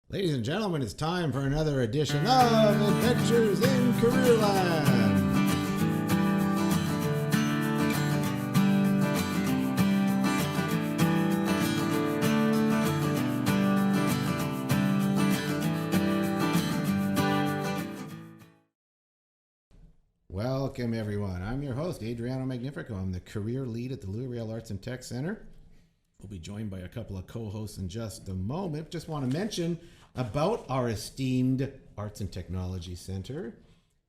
Ladies and gentlemen, it's time for another edition of Adventures in Careerland. Welcome, everyone. I'm your host, Adriano Magnifico. I'm the career lead at the Riel Arts and Tech Center. We'll be joined by a couple of co-hosts in just a moment. Just want to mention about our esteemed Arts and Technology Center.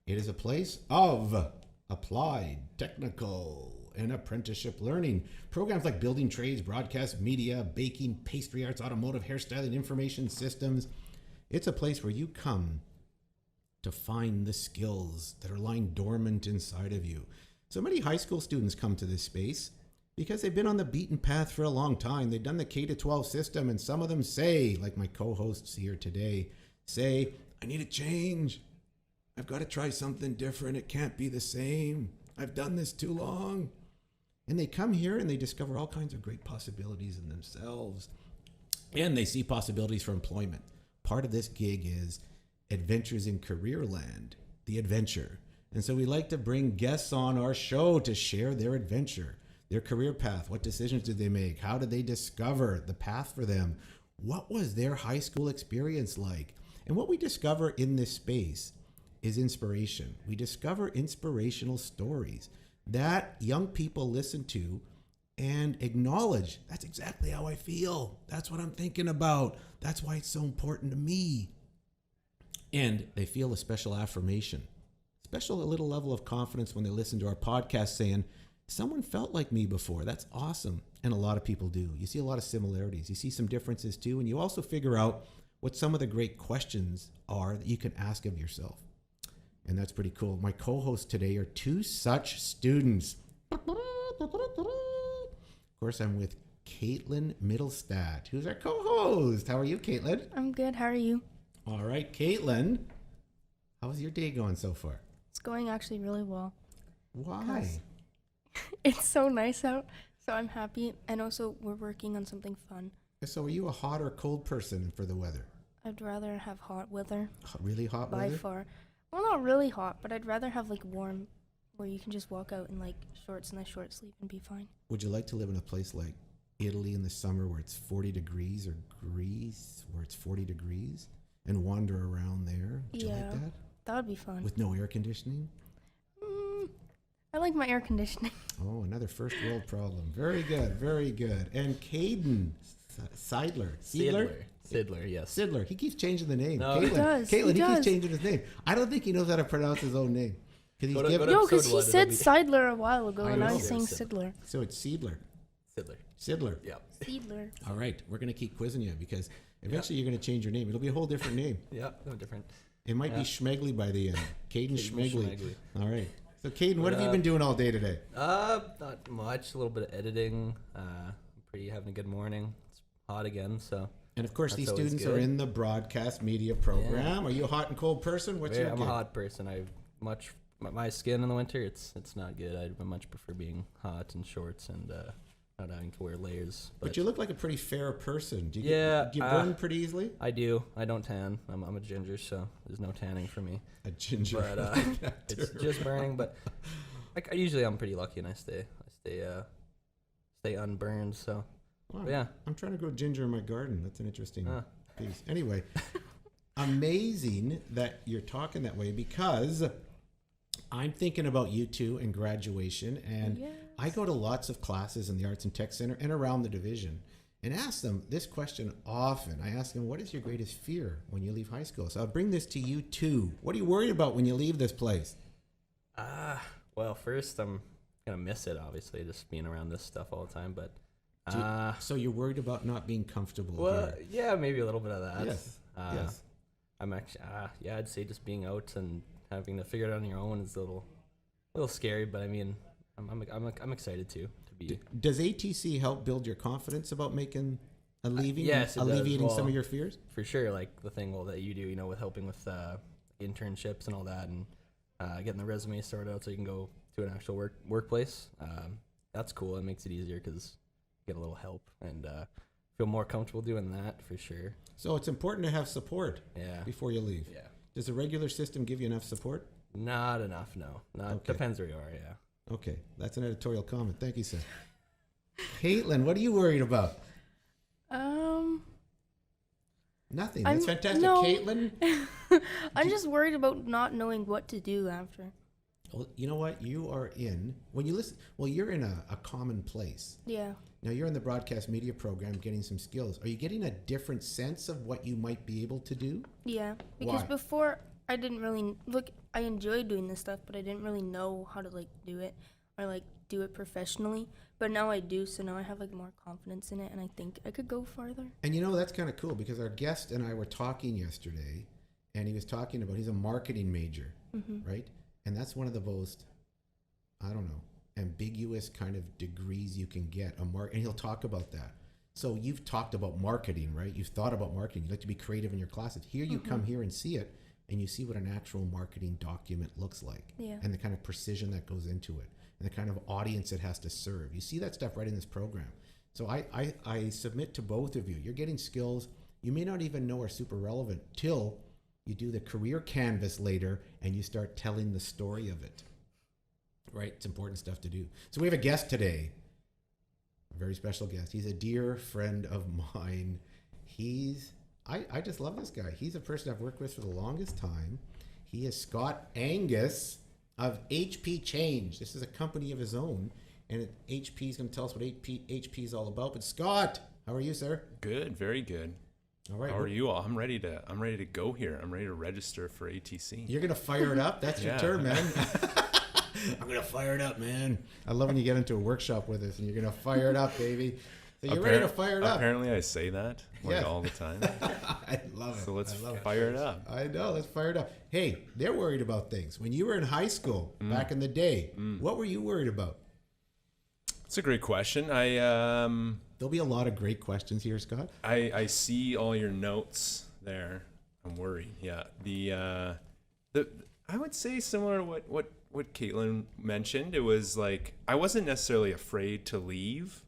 It is a place of applied, technical, and apprenticeship learning. Programs like building trades, broadcast media, baking, pastry arts, automotive, hairstyling, information systems. It's a place where you come to find the skills that are lying dormant inside of you. So many high school students come to this space because they've been on the beaten path for a long time. They've done the K-12 system, and some of them say, like my co-hosts here today, say, I need a change. I've got to try something different. It can't be the same. I've done this too long. And they come here and they discover all kinds of great possibilities in themselves. And they see possibilities for employment. Part of this gig is Adventures in Careerland, the adventure. And so we like to bring guests on our show to share their adventure, their career path. What decisions did they make? How did they discover the path for them? What was their high school experience like? And what we discover in this space is inspiration. We discover inspirational stories that young people listen to and acknowledge, that's exactly how I feel. That's what I'm thinking about. That's why it's so important to me. And they feel a special affirmation, a little level of confidence when they listen to our podcast saying, someone felt like me before. That's awesome. And a lot of people do. You see a lot of similarities. You see some differences too. And you also figure out what some of the great questions are that you can ask of yourself. And that's pretty cool. My co-hosts today are two such students. Of course, I'm with Caitlin Middlestad, who's our co-host. How are you, Caitlin? I'm good. How are you? All right, Caitlin. How's your day going so far? It's going actually really well. Why? It's so nice out, so I'm happy. And also, we're working on something fun. So are you a hot or cold person for the weather? I'd rather have hot weather. Really hot weather? By far. Well, not really hot, but I'd rather have like warm, where you can just walk out in like shorts and a short sleeve and be fine. Would you like to live in a place like Italy in the summer where it's 40 degrees or Greece where it's 40 degrees and wander around there? Would you like that? That would be fun. With no air conditioning? I like my air conditioning. Oh, another first world problem. Very good, very good. And Caden Sidler. Sidler, yes. Sidler. He keeps changing the name. No. He does. Caitlin, he keeps changing his name. I don't think he knows how to pronounce his own name. Because he said Seidler a while ago, and now he's saying Sidler. Sidler. So it's Seidler. Sidler. Yeah. Seidler. All right. We're going to keep quizzing you because eventually you're going to change your name. It'll be a whole different name. Yeah, no different. It might be Schmegley by the end. Caden Schmegley. Schmegley. All right. So, Caden, what have you been doing all day today? Not much. A little bit of editing. Having a good morning. It's hot again, so. And of course, these students good. are in the broadcast media program. Yeah. Are you a hot and cold person? I'm a hot person. My skin in the winter. It's not good. I much prefer being hot in shorts and not having to wear layers. But you look like a pretty fair person. Do you burn pretty easily? I do. I don't tan. I'm a ginger, so there's no tanning for me. A ginger. But it's just burning. But I'm pretty lucky, and I stay unburned. So Wow. yeah. I'm trying to grow ginger in my garden. That's an interesting piece. Anyway, amazing that you're talking that way because I'm thinking about you two and graduation, and Yes. I go to lots of classes in the Arts and Tech Center and around the division and ask them this question often. I ask them, what is your greatest fear when you leave high school? So I'll bring this to you too. What are you worried about when you leave this place? Well, first I'm gonna miss it, obviously, just being around this stuff all the time. But So you're worried about not being comfortable well, here? yeah, maybe a little bit of that. Yes. Yes. I'm actually, I'd say just being out and having to figure it out on your own is a little scary. But I mean, I'm excited to be. Does ATC help build your confidence about making a leaving? Yes, it alleviating does. some of your fears. For sure, like the thing that you do, with helping with internships and all that, and getting the resume sorted out so you can go to an actual workplace. That's cool. It makes it easier because you get a little help and feel more comfortable doing that for sure. So it's important to have support Yeah. before you leave. Yeah. Does the regular system give you enough support? Not enough, no. Not Okay. depends where you are, yeah. Okay, that's an editorial comment. Thank you, sir. Caitlin, what are you worried about? Nothing. That's fantastic. no. Caitlin, I'm just worried about not knowing what to do after. well, you know what? You are in, when you listen, well, you're in a common place. Yeah. Now, you're in the broadcast media program getting some skills. Are you getting a different sense of what you might be able to do? Yeah. Because Why? before, I didn't really look. I enjoyed doing this stuff, but I didn't really know how to like do it or like do it professionally. But now I do, so now I have like more confidence in it, and I think I could go farther. And you know, that's kind of cool because our guest and I were talking yesterday, and he was talking about, he's a marketing major, right? And that's one of the most, I don't know, ambiguous kind of degrees you can get. And he'll talk about that. So you've talked about marketing, right? You've thought about marketing. You like to be creative in your classes. Here you come here and see it, and you see what an actual marketing document looks like, Yeah. and the kind of precision that goes into it, and the kind of audience it has to serve. You see that stuff right in this program. So I submit to both of you. You're getting skills you may not even know are super relevant till you do the career canvas later and you start telling the story of it. Right? It's important stuff to do. So we have a guest today, a very special guest. He's a dear friend of mine. I just love this guy. He's a person I've worked with for the longest time. He is Scott Angus of HP Change. This is a company of his own, and HP is going to tell us what HP is all about. But Scott, how are you, sir? Good, very good. All right. How are you all? I'm ready to go here. I'm ready to register for ATC. You're going to fire it up? That's your Yeah. term, man. I'm going to fire it up, man. I love when you get into a workshop with us and you're going to fire it up, baby. So you're ready to fire it up. Apparently I say that Yeah. all the time. I love it. So let's I love it. fire it up. I know, let's fire it up. Hey, they're worried about things. When you were in high school, back in the day, what were you worried about? It's a great question. There'll be a lot of great questions here, Scott. I see all your notes there. I'm worried. Yeah. The I would say similar to what Caitlin mentioned. It was like I wasn't necessarily afraid to leave.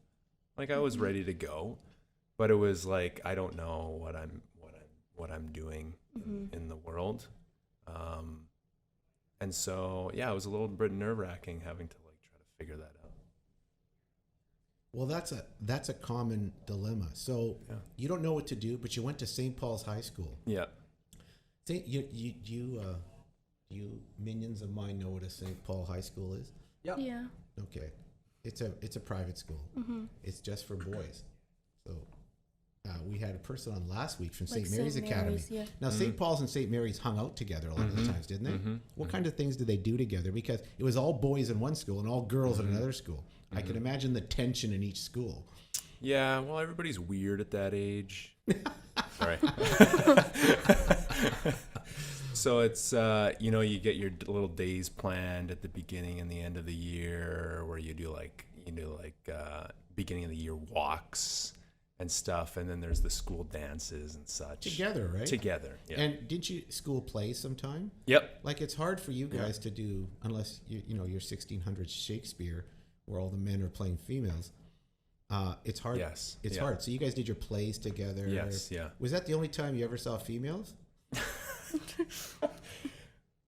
Like I was ready to go, but it was like I don't know what I'm doing in the world. And so yeah, it was a little bit nerve-wracking having to like try to figure that out. Well, that's a common dilemma. So Yeah. you don't know what to do, but you went to St. Paul's High School. Yeah. You minions of mine know what a St. Paul High School is? Yeah. Okay. It's a private school. It's just for boys. So we had a person on last week from Like St. Mary's St. Academy. Mary's, yeah. Now, St. Paul's and St. Mary's hung out together a lot of the times, didn't they? What kind of things did they do together? Because it was all boys in one school and all girls in another school. I can imagine the tension in each school. Yeah, well, everybody's weird at that age. Sorry. So it's, you get your little days planned at the beginning and the end of the year where you do beginning of the year walks and stuff. And then there's the school dances and such. Together, right? Together, yeah. And did you school play sometime? Yep. Like it's hard for you guys to do, unless you're 1600s Shakespeare where all the men are playing females. It's hard. Yes. It's Yeah. hard. So you guys did your plays together. Yes, yeah. Was that the only time you ever saw females?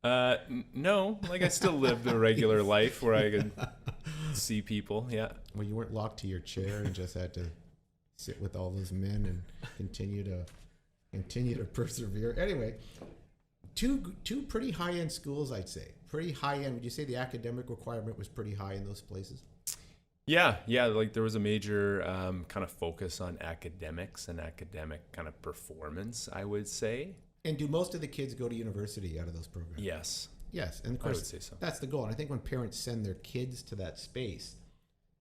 No, like I still lived a regular life where I could see people. Yeah. Well, you weren't locked to your chair and just had to sit with all those men and continue to persevere. Anyway, two pretty high-end schools, I'd say. Pretty high-end. Would you say the academic requirement was pretty high in those places? Yeah. Like there was a major kind of focus on academics and academic kind of performance, I would say. And do most of the kids go to university out of those programs? Yes. Yes, and of I course would say so. that's the goal. And I think when parents send their kids to that space,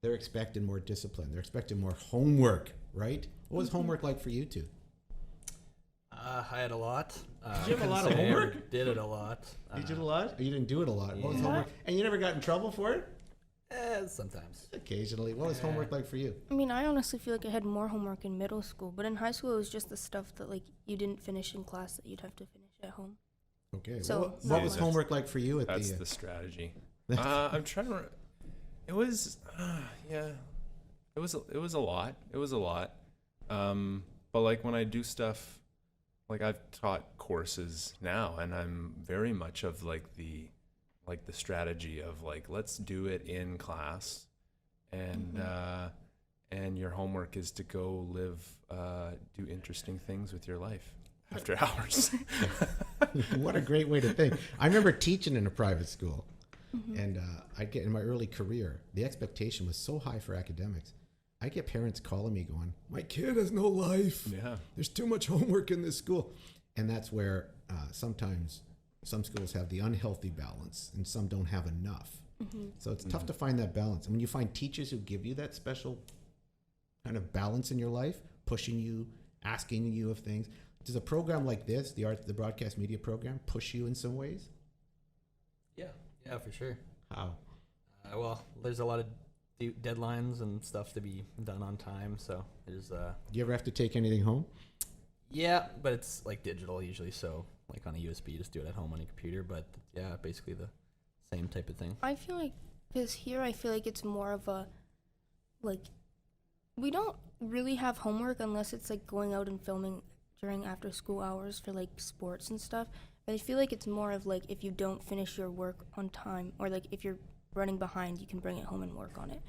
they're expecting more discipline. They're expecting more homework, right? What was homework like for you two? I had a lot. Did you have a lot of couldn't say I ever homework? Did it a lot. You did a lot? Or you didn't do it a lot? What was Yeah. homework? And you never got in trouble for it? Sometimes. Occasionally. What was homework like for you? I mean, I honestly feel like I had more homework in middle school, but in high school it was just the stuff that like you didn't finish in class that you'd have to finish at home. Okay. So, what not was much. homework like for you at That's the? the strategy. I'm trying to. It was, yeah. It was a lot. It was a lot. But like when I do stuff, like I've taught courses now, and I'm very much of like the strategy of like, let's do it in class, and your homework is to go live, do interesting things with your life after hours. What a great way to think. I remember teaching in a private school, and I'd get in my early career, the expectation was so high for academics. I get parents calling me going, my kid has no life. Yeah. There's too much homework in this school. And that's where sometimes some schools have the unhealthy balance and some don't have enough. So it's tough to find that balance. And when you find teachers who give you that special kind of balance in your life, pushing you, asking you of things, does a program like this, the broadcast media program, push you in some ways? Yeah, for sure. How? Well, there's a lot of deadlines and stuff to be done on time, so there's Do you ever have to take anything home? yeah, but it's like digital usually, so like on a USB, just do it at home on your computer, but yeah, basically the same type of thing. I feel like, because here I feel like it's more of a, like, we don't really have homework unless it's like going out and filming during after school hours for like sports and stuff. But I feel like it's more of like, if you don't finish your work on time, or like if you're running behind, you can bring it home and work on it.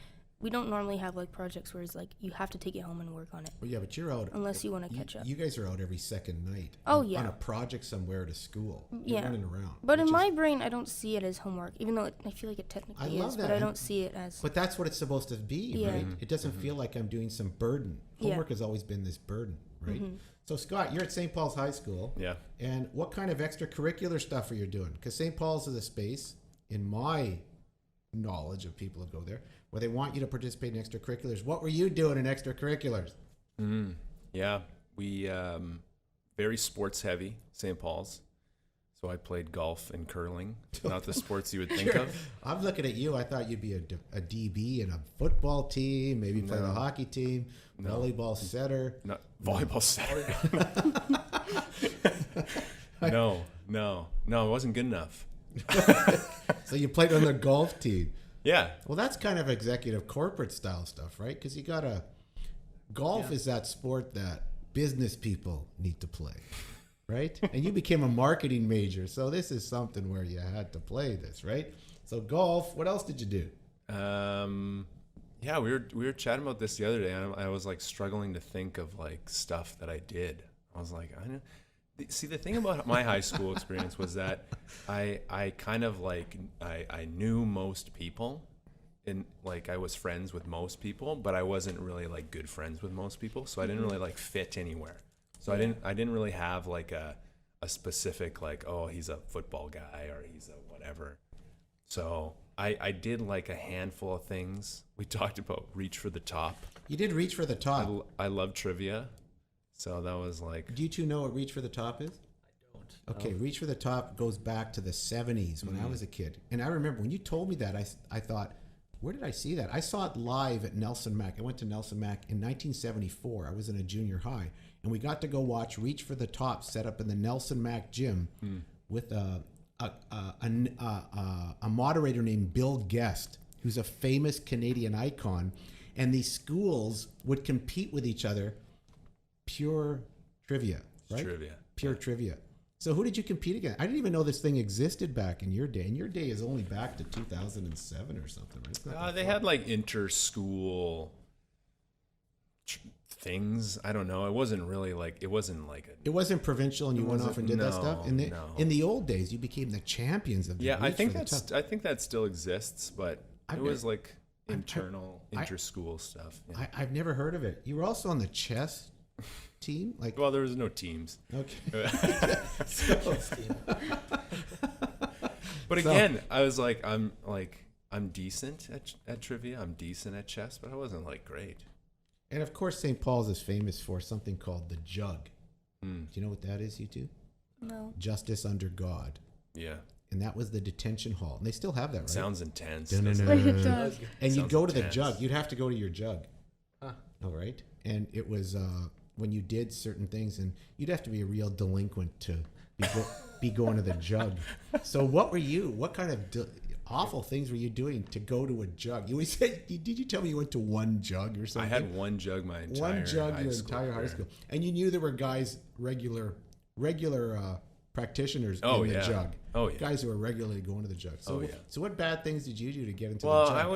We don't normally have like projects where it's like you have to take it home and work on it, Well, yeah, but you're out. unless you want to catch up. You guys are out every second night. Oh, on, yeah. On a project somewhere to school. You're Yeah. running around. But in which my is- brain, I don't see it as homework, even though I feel like it technically love is, that. but I And- don't see it as. But that's what it's supposed to be, Yeah. right? It doesn't feel like I'm doing some burden. Yeah. Homework has always been this burden, right? So Scott, you're at St. Paul's High School. Yeah. And what kind of extracurricular stuff are you doing? Because St. Paul's is a space, in my knowledge of people who go there, where they want you to participate in extracurriculars. What were you doing in extracurriculars? Yeah, we very sports heavy, St. Paul's. So I played golf and curling, not the sports you would think of. I'm looking at you. I thought you'd be a DB in a football team, maybe play the No. hockey team, volleyball setter. Not volleyball center. No, it wasn't good enough. So you played on the golf team. Yeah, Well, that's kind of executive corporate style stuff, right? Because you gotta. Golf is that sport that business people need to play, right? And you became a marketing major, so this is something where you had to play this, right? So golf. What else did you do? yeah, we were chatting about this the other day, and I was like struggling to think of like stuff that I did. I was like, I know. See, the thing about my high school experience was that I kind of like I knew most people, and like I was friends with most people, but I wasn't really like good friends with most people, so I didn't really like fit anywhere. So I didn't really have like a specific like, oh, he's a football guy or he's a whatever. So I did like a handful of things. We talked about reach for the top. You did reach for the top. I love trivia. So that was like, Do you two know what reach for the top is? I don't. Okay, reach for the top goes back to the 70s when I was a kid. And I remember when you told me that, I thought, where did I see that? I saw it live at Nelson Mac. I went to Nelson Mac in 1974. I was in a junior high. And we got to go watch Reach for the Top set up in the Nelson Mac gym with a moderator named Bill Guest, who's a famous Canadian icon. And these schools would compete with each other. Pure trivia, right? trivia. Pure trivia. So who did you compete against? I didn't even know this thing existed back in your day. And your day is only back to 2007 or something, right? It's not that They far. had like inter-school things. I don't know. It wasn't really like, it wasn't like a, It wasn't provincial, and you went off and did that stuff. In no. the old days, you became the champions of the yeah, I reach think for the top. I think that still exists, but I've it was like I've- internal, inter-school stuff. Yeah. I've never heard of it. You were also on the chess team, like Well, there was no teams. okay. But again, I was like, I'm decent at trivia. I'm decent at chess, but I wasn't like great. And of course, St. Paul's is famous for something called the jug. Do you know what that is, you two? No. Justice under God. Yeah, And that was the detention hall. And they still have that, right? sounds intense. Dun-dun-dun. It does. And you Sounds go to the intense. jug. You'd have to go to your jug. Huh. All right. And it was when you did certain things, and you'd have to be a real delinquent to be going to the jug. So what were you? What kind of awful things were you doing to go to a jug? You always said, did you tell me you went to one jug or I something? had one jug my entire one jug high your school entire high career. school, and you knew there were guys regular practitioners Oh, in the yeah. jug. Oh, yeah. Guys who were regularly going to the jug. So, Oh, yeah. so what bad things did you do to get into Well, the jug? I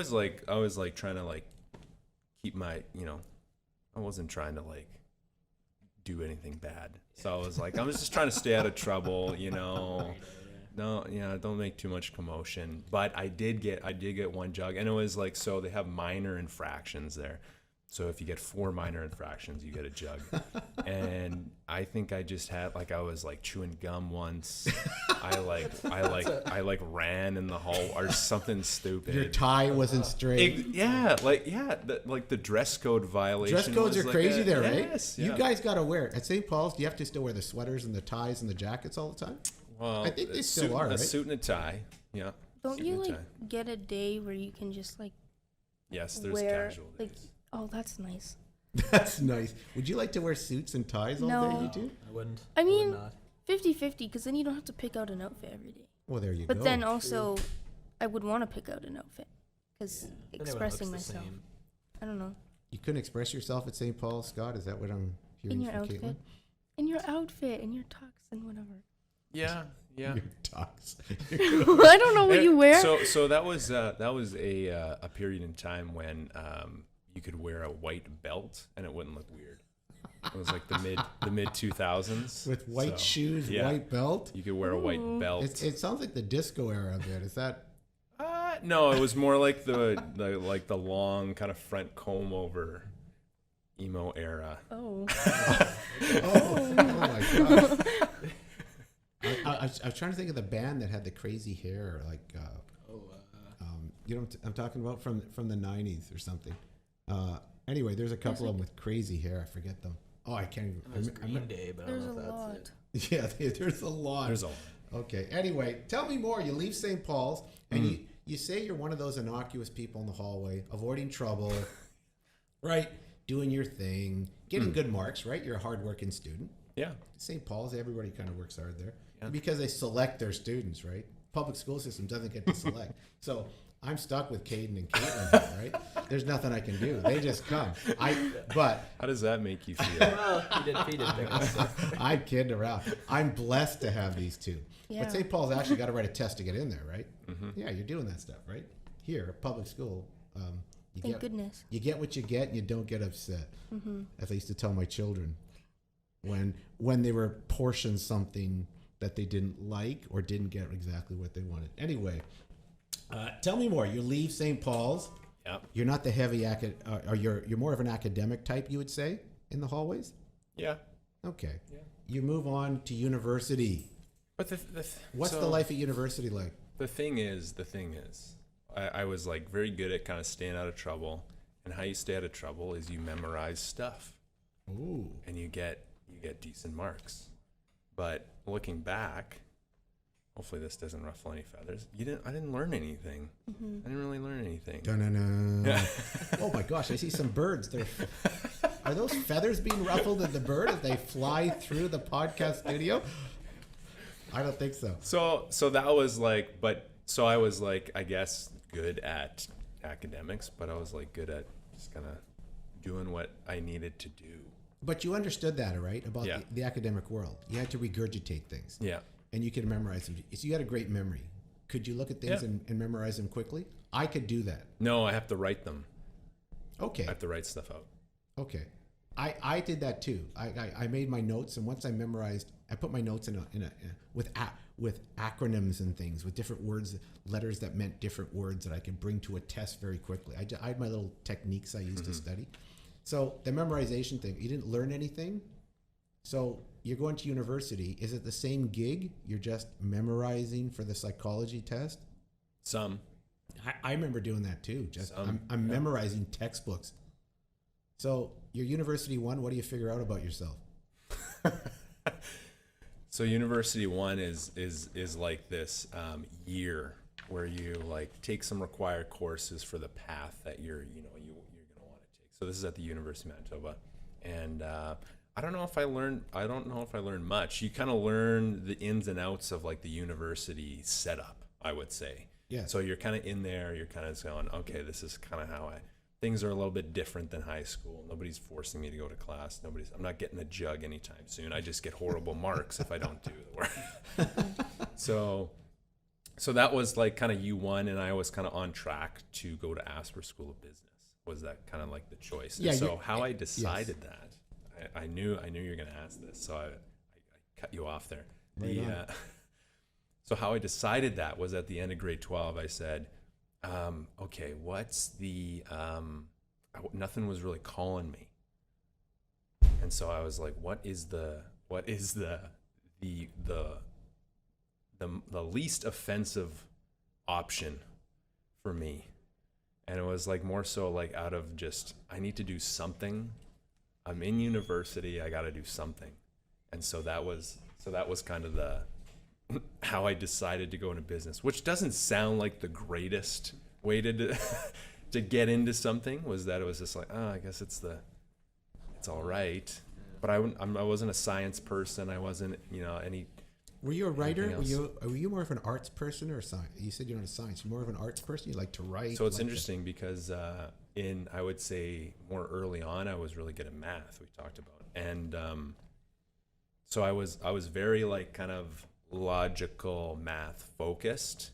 was like trying to like keep my, I wasn't trying to like do anything bad. So I was like, I was just trying to stay out of trouble, No, don't make too much commotion. But I did get one jug, and it was like, so they have minor infractions there. So if you get 4 minor infractions, you get a jug. And I think I just had I was like chewing gum once. I ran in the hall or something stupid. Your tie wasn't straight. The dress code violation. Dress codes was are like crazy there, right? Yes, You yeah. guys got to wear at St. Paul's. Do you have to still wear the sweaters and the ties and the jackets all the time? Well, I think they a still suit, are, a right? suit and a tie. Yeah. Don't suit you and a like tie. get a day where you can just like Yes, there's wear casual like? days. Oh, that's nice. That's nice. Would you like to wear suits and ties all No. day? You do? I wouldn't. I would mean, not. 50-50, because then you don't have to pick out an outfit every day. Well, there you But go. then also, I would want to pick out an outfit because Then everyone expressing looks the myself. same. I don't know. You couldn't express yourself at St. Paul's, Scott? Is that what I'm hearing In your from outfit, Caitlin? in your outfit, in your tux and whatever. Yeah. Your tux. I don't know what you wear. So that was a period in time when you could wear a white belt and it wouldn't look weird. It was like the mid 2000s With white So, shoes, yeah. white belt. You could wear a white Ooh. belt. It sounds like the disco era a bit. Is that? No, it was more like the long kind of front comb over emo era. Oh. Oh my god! I was trying to think of the band that had the crazy hair, I'm talking about from the '90s or something. Anyway, there's a couple of them with crazy hair. I forget them. Oh, I can't even. There's Green Day, but I There's a don't know if lot. that's it. Yeah, there's a lot. There's a Okay. Anyway, tell me more. You leave St. Paul's, and you say you're one of those innocuous people in the hallway, avoiding trouble, right? Doing your thing, getting good marks, right? You're a hardworking student. yeah. St. Paul's, everybody kind of works hard there Yeah. because they select their students, right? Public school system doesn't get to select. So I'm stuck with Caden and Caitlin here, right? There's nothing I can do. They just come. But How does that make you feel? Well, he did pick us. So. I'm kidding around. I'm blessed to have these two. Yeah. But St. Paul's actually got to write a test to get in there, right? Yeah, you're doing that stuff, right? Here, public school, Thank goodness. you get what you get, and you don't get upset. As I used to tell my children when they were portioned something that they didn't like or didn't get exactly what they wanted. Anyway, tell me more. You leave St. Paul's. Yep. You're not the heavy or you're more of an academic type, you would say, in the hallways. Yeah. Okay. Yeah. You move on to university. But What's so the life at university like? The thing is, I was like very good at kind of staying out of trouble. And how you stay out of trouble is you memorize stuff. Ooh. And you get decent marks. But looking back, hopefully this doesn't ruffle any feathers. I didn't learn anything. I didn't really learn anything. Dun-dun-dun. Oh my gosh, I see some birds. Are those feathers being ruffled at the bird as they fly through the podcast studio? I don't think so. So that was like, so I was like, I guess good at academics, but I was like good at just kind of doing what I needed to do. But you understood that, right? About Yeah. the academic world. You had to regurgitate things. Yeah. And you could memorize them. So you had a great memory. Could you look at things Yeah. and memorize them quickly? I could do that. No, I have to write them. Okay. I have to write stuff out. Okay. I did that too. I made my notes, and once I memorized, I put my notes with acronyms and things, with different words, letters that meant different words that I could bring to a test very quickly. I had my little techniques I used to study. So the memorization thing, you didn't learn anything. So you're going to university. Is it the same gig? You're just memorizing for the psychology test? Some. I remember doing that too. Just Some, I'm memorizing textbooks. So your university one, what do you figure out about yourself? So university one is like this year where you like take some required courses for the path that you're going to want to take. So this is at the University of Manitoba, and I don't know if I learned much. You kind of learn the ins and outs of like the university setup, I would say. Yeah. So you're kind of in there, you're kind of going, okay, this is kind of how things are a little bit different than high school. Nobody's forcing me to go to class. I'm not getting a jug anytime soon. I just get horrible marks if I don't do the work. So that was like kind of U1, and I was kind of on track to go to Asper School of Business. Was that kind of like the choice? Yeah. And so how I decided that, I knew you were going to ask this, so I cut you off there. Right on. So how I decided that was at the end of grade 12. I said, okay, what's the nothing was really calling me, and so I was like, what is the least offensive option for me? And it was like more so like out of just, I need to do something. I'm in university, I got to do something. And so that was kind of the how I decided to go into business, which doesn't sound like the greatest way to to get into something. Was that it was just like, oh, I guess it's all right. But I wasn't a science person. I wasn't, any. Were you a writer? Anything Were you more of an arts person or science? You said you're not a science. You're more of an arts person. You like to write. So it's interesting because I would say more early on, I was really good at math. We talked about, and so I was very like kind of logical math focused.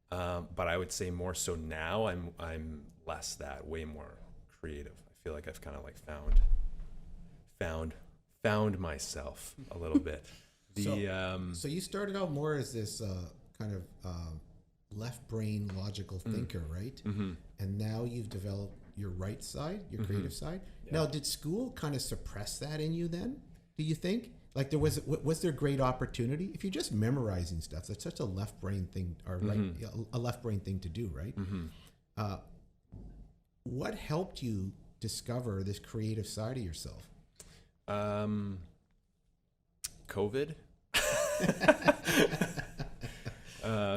But I would say more so now I'm less that, way more creative. I feel like I've kind of like found myself a little bit. So you started out more as this kind of left brain logical thinker, right? Mm-hmm. And now you've developed your right side, your creative side. Yeah. Now, did school kind of suppress that in you then? Do you think? Like was there great opportunity? If you're just memorizing stuff, that's such a left brain thing, or a left brain thing to do, right? Mm-hmm. What helped you discover this creative side of yourself? COVID.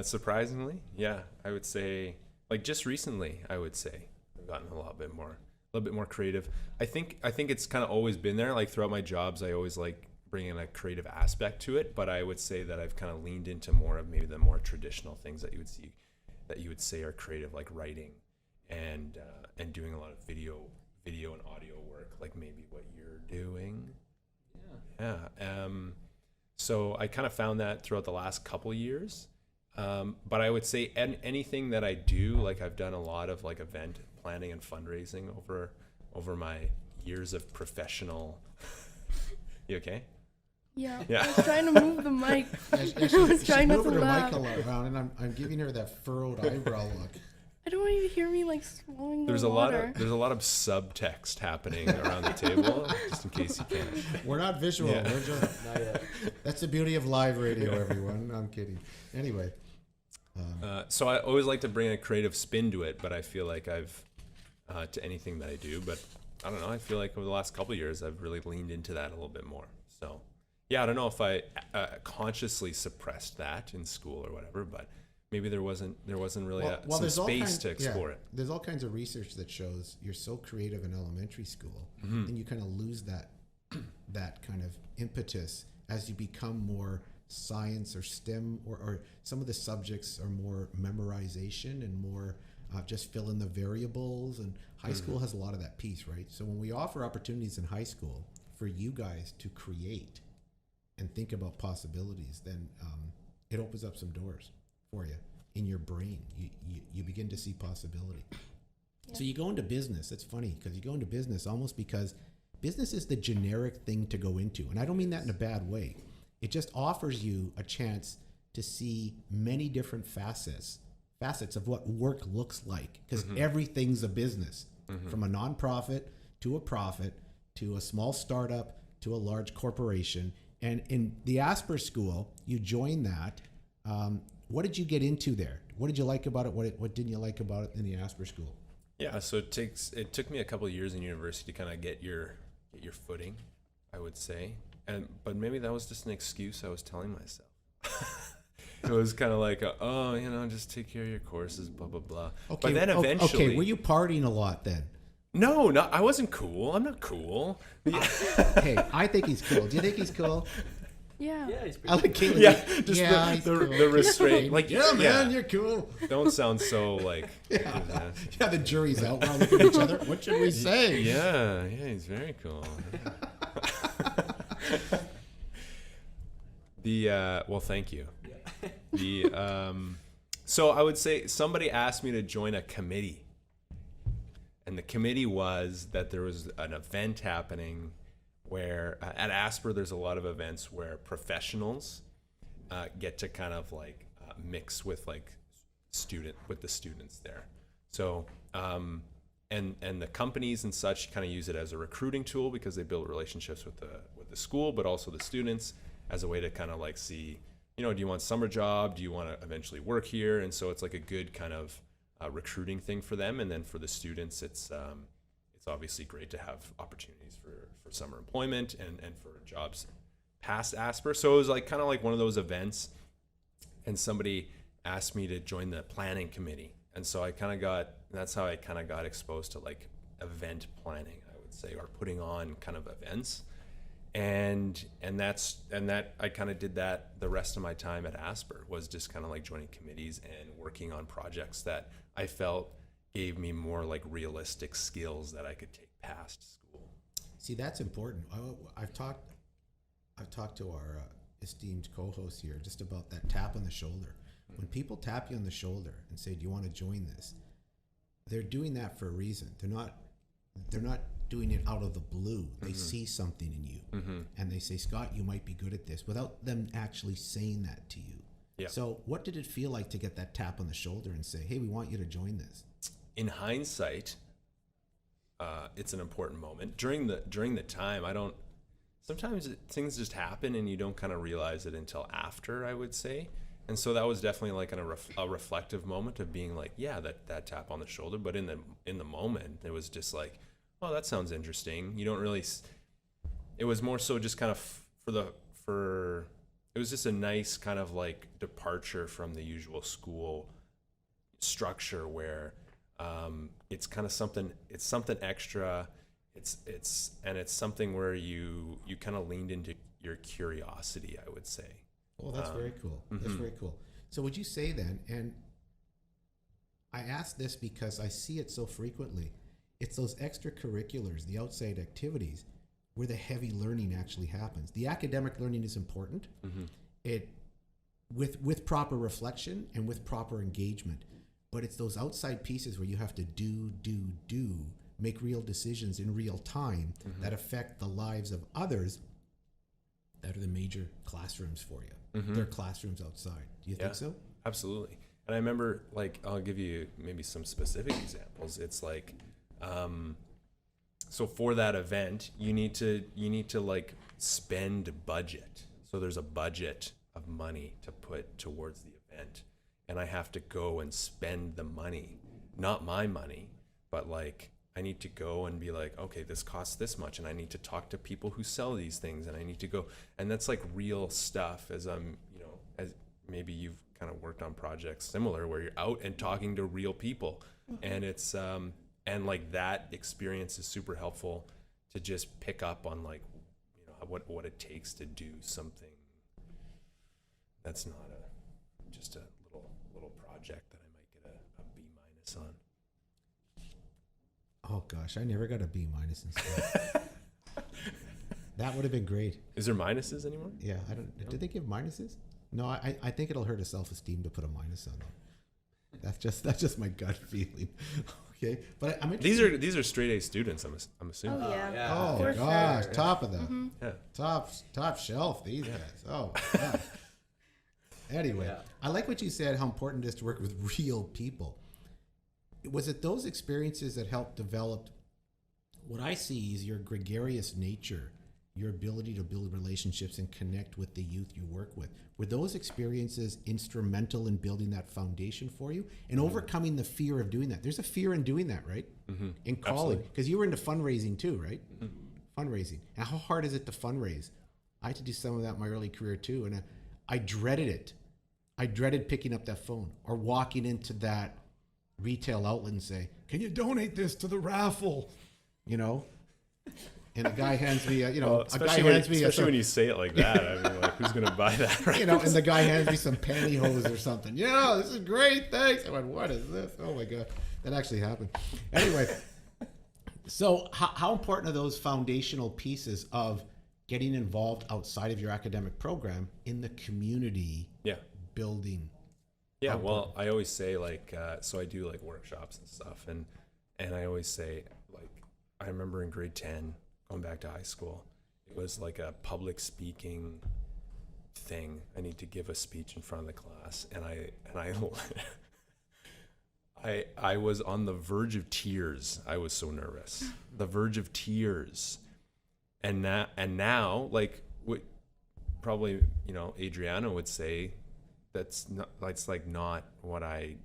Surprisingly, yeah, I would say, like just recently, I've gotten a little bit more creative. I think it's kind of always been there. Like throughout my jobs, I always like bring in a creative aspect to it, but I would say that I've kind of leaned into more of maybe the more traditional things that you would say are creative, like writing and doing a lot of video and audio work, like maybe what you're doing. Yeah. So I kind of found that throughout the last couple of years. But I would say anything that I do, like I've done a lot of like event planning and fundraising over my years of professional. You okay? Yeah. Yeah. I was trying to move the mic. She's I was trying not to moving her laugh. mic a lot around, and I'm giving her that furrowed eyebrow look. I don't want you to hear me like swallowing There's the a water. lot of subtext happening around the table, just in case you can't. We're not visual. Yeah. We're just, Not yet. that's the beauty of live radio, everyone. I'm kidding. Anyway. So I always like to bring a creative spin to it, but I feel like I've to anything that I do. But I don't know. I feel like over the last couple of years, I've really leaned into that a little bit more. So yeah, I don't know if I consciously suppressed that in school or whatever, but maybe there wasn't really some there's all space to explore it. There's all kinds of research that shows you're so creative in elementary school, and you kind of lose that kind of impetus as you become more science or STEM, or some of the subjects are more memorization and more just fill in the variables. And high school has a lot of that piece, right? So when we offer opportunities in high school for you guys to create and think about possibilities, then it opens up some doors for you in your brain. You begin to see possibility. Yeah. So you go into business. It's funny because you go into business almost because business is the generic thing to go into. And I don't mean that in a bad way. It just offers you a chance to see many different facets of what work looks like, because everything's a business, from a nonprofit to a profit to a small startup to a large corporation. And in the Asper School, you join that. What did you get into there? What did you like about it? What didn't you like about it in the Asper School? Yeah, so it took me a couple of years in university to kind of get your footing, I would say. But maybe that was just an excuse I was telling myself. It was kind of like, just take care of your courses, blah, blah, blah. Okay, but then eventually... Okay, were you partying a lot then? No, I wasn't cool. I'm not cool. Hey, I think he's cool. Do you think he's cool? Yeah. Yeah, he's I pretty. like Caitlin. Yeah, just Yeah, he's the cool. restraint. Like, Yeah, man, you're cool. don't sound so like. Yeah, the jury's out. We're all looking at each other. What should we say? Yeah, he's very cool. Well, thank you. So I would say somebody asked me to join a committee, and the committee was that there was an event happening where at Asper there's a lot of events where professionals get to kind of like mix with like the students there. So and the companies and such kind of use it as a recruiting tool because they build relationships with the school, but also the students as a way to kind of like see, you know, do you want a summer job? Do you want to eventually work here? And so it's like a good kind of recruiting thing for them. And then for the students, it's obviously great to have opportunities for summer employment and for jobs past Asper. So it was like kind of like one of those events, and somebody asked me to join the planning committee. And so that's how I kind of got exposed to like event planning, I would say, or putting on kind of events. And that I kind of did that the rest of my time at Asper, was just kind of like joining committees and working on projects that I felt gave me more like realistic skills that I could take past school. See, that's important. I've talked to our esteemed co-host here just about that tap on the shoulder. When people tap you on the shoulder and say, "Do you want to join this?" They're doing that for a reason. They're not doing it out of the blue. They see something in you, and they say, "Scott, you might be good at this," without them actually saying that to you. Yeah. So, what did it feel like to get that tap on the shoulder and say, "Hey, we want you to join this"? In hindsight, it's an important moment. During the time, sometimes things just happen and you don't kind of realize it until after, I would say. And so that was definitely like a reflective moment of being like, yeah, that tap on the shoulder. But in the moment, it was just like, oh, that sounds interesting. You don't really. It was more so just kind of it was just a nice kind of like departure from the usual school structure where it's kind of something extra. It's something where you kind of leaned into your curiosity, I would say. Well, that's very cool. That's very cool. So would you say then, and I ask this because I see it so frequently, it's those extracurriculars, the outside activities, where the heavy learning actually happens. The academic learning is important. It with proper reflection and with proper engagement. But it's those outside pieces where you have to do, make real decisions in real time that affect the lives of others that are the major classrooms for you. They're classrooms outside. Do you think so? Absolutely. And I remember, like, I'll give you maybe some specific examples. It's like, so for that event, you need to like spend budget. So there's a budget of money to put towards the event. And I have to go and spend the money, not my money, but like I need to go and be like, okay, this costs this much, and I need to talk to people who sell these things, and I need to go, and that's like real stuff. As as maybe you've kind of worked on projects similar where you're out and talking to real people, and it's and like that experience is super helpful to just pick up on like, you know, what it takes to do something that's not just a little project that I might get a B- on. Oh gosh, I never got a B- in school. That would have been great. Is there minuses anymore? Yeah, I don't. No. Did they give minuses? No, I think it'll hurt his self-esteem to put a minus on them. That's just my gut feeling. Okay, but I'm interested. These are straight A students. I'm assuming. Oh yeah. Oh For gosh, sure. top of the Yeah. top shelf. These guys. Oh gosh. Anyway, I like what you said. How important it is to work with real people. Was it those experiences that helped develop what I see is your gregarious nature, your ability to build relationships and connect with the youth you work with? Were those experiences instrumental in building that foundation for you and overcoming the fear of doing that? There's a fear in doing that, right? In calling, because you were into fundraising too, right? Fundraising. And how hard is it to fundraise? I had to do some of that in my early career too, and I dreaded it. I dreaded picking up that phone or walking into that retail outlet and say, "Can you donate this to the raffle?" You know, and a guy hands me, Well, a guy especially when, hands me, especially when you say it like that. I mean, like, who's gonna buy that, right? and the guy hands me some pantyhose or something. This is great, thanks. I went, what is this? Oh my god, that actually happened. Anyway, so how important are those foundational pieces of getting involved outside of your academic program in the community building? Yeah, well, I always say like, so I do like workshops and stuff, and I always say like, I remember in grade 10, going back to high school, it was like a public speaking thing. I need to give a speech in front of the class, and I was on the verge of tears. I was so nervous, the verge of tears, and now like what probably Adriano would say. That's not what I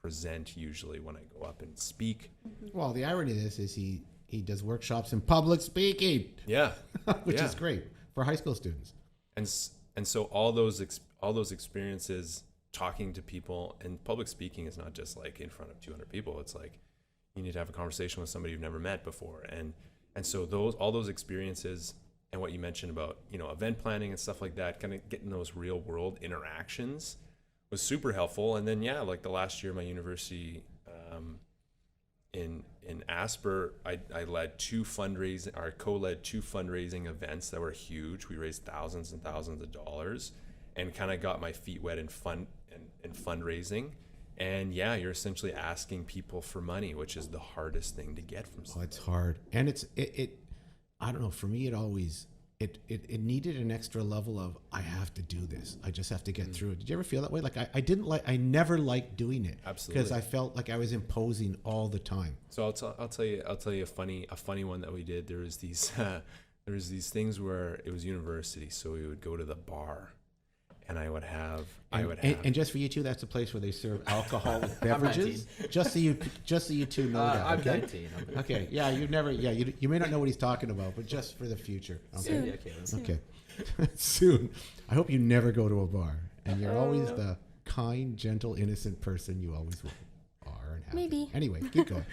present usually when I go up and speak. Well, the irony of this is he does workshops in public speaking. Yeah, which is great for high school students. And so all those experiences, talking to people, and public speaking is not just like in front of 200 people. It's like you need to have a conversation with somebody you've never met before, and so all those experiences. And what you mentioned about, event planning and stuff like that, kind of getting those real world interactions was super helpful. And then, like the last year of my university in Asper, I co-led two fundraising events that were huge. We raised thousands and thousands of dollars and kind of got my feet wet in fundraising. And you're essentially asking people for money, which is the hardest thing to get from somebody. Oh, it's hard. And it I don't know, for me, it needed an extra level of, I have to do this. I just have to get through it. Did you ever feel that way? Like I never liked doing it. Absolutely. Because I felt like I was imposing all the time. So I'll tell you a funny one that we did. There was these things where it was university. So we would go to the bar, and I would have. And just for you two, that's a place where they serve alcoholic beverages. Just so you two know that. I'm Okay. 19. Okay. Yeah. You may not know what he's talking about, but just for the future. Okay. Okay. Soon. I hope you never go to a bar, and you're always the kind, gentle, innocent person you always are and have. Maybe. Been. Anyway, keep going.